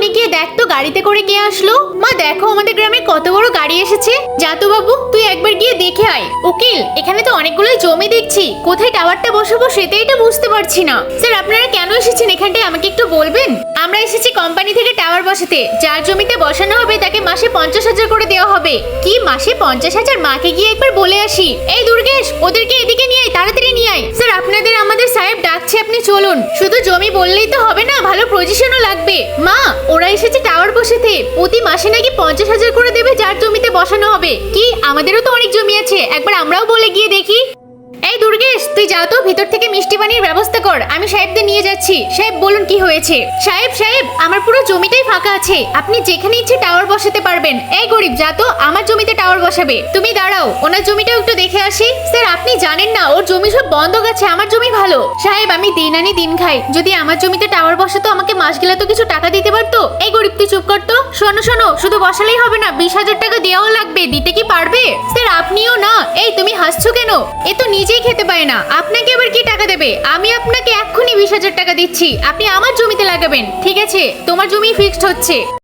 সামনে গিয়ে দেখ তো গাড়িতে করে কে আসলো। মা দেখো আমাদের গ্রামে কত বড় গাড়ি এসেছে। জাতু বাবু তুই একবার গিয়ে দেখে আয়। উকিল এখানে তো অনেকগুলো জমি দেখছি, কোথায় টাওয়ারটা বসাবো সেটাই তো বুঝতে পারছি না। স্যার আপনারা কেন এসেছেন এখানটায় আমাকে একটু বলবেন? আমরা এসেছি কোম্পানি থেকে টাওয়ার বসাতে। যার জমিতে বসানো হবে তাকে মাসে 50,000 করে দেওয়া হবে। কি মাসে 50,000? মাকে গিয়ে একবার বলে আসি। এই দুর্গেশ ওদেরকে এদিকে নিয়ে আয়, তাড়াতাড়ি নিয়ে আয়। স্যার আপনাদের আমাদের সাহেব ডাকছে, আপনি চলুন। শুধু জমি বললেই তো হবে না, ভালো পজিশনও লাগবে। মা ওরা এসেছে টাওয়ার বসাতে, প্রতি মাসে নাকি 50,000 করে দেবে যার জমিতে বসানো হবে। কি আমাদেরও তো অনেক জমি আছে, একবার আমরাও বলে গিয়ে দেখি। এই দুর্গেশ তুই যাও তো ভিতর থেকে মিষ্টি পানির ব্যবস্থা কর, আমি সাহেবদের নিয়ে যাচ্ছি। সাহেব বলুন কি হয়েছে? সাহেব আমার পুরো জমিটাই ফাঁকা আছে, আপনি যেখানে ইচ্ছে টাওয়ার বসাতে পারবেন। এই গরিব যা তো আমার জমিতে টাওয়ার বসাবে। তুমি দাঁড়াও, ওনার জমিটাও একটু দেখে আসি। স্যার আপনি জানেন না ওর জমি সব বন্ধক আছে, আমার জমি ভালো। সাহেব আমি দিন আনি দিন খাই, যদি আমার জমিতে টাওয়ার বসাতো আমাকে মাস গেলে তো কিছু টাকা দিতে পারতো। এই গরিব তুই চুপ করতো। শোনো শুধু বসালেই হবে না, 20,000 টাকা দেওয়াও লাগবে, দিতে কি পারবে? স্যার আপনিও না। এই তুমি হাসছো কেন? এ তো নিজেই খেতে পায় না, আপনাকে আবার কি টাকা দেবে? আমি আপনাকে এক্ষুনি 20,000 টাকা দিচ্ছি, আপনি আমার জমিতে লাগাবেন। ঠিক আছে তোমার জমি ফিক্সড হচ্ছে।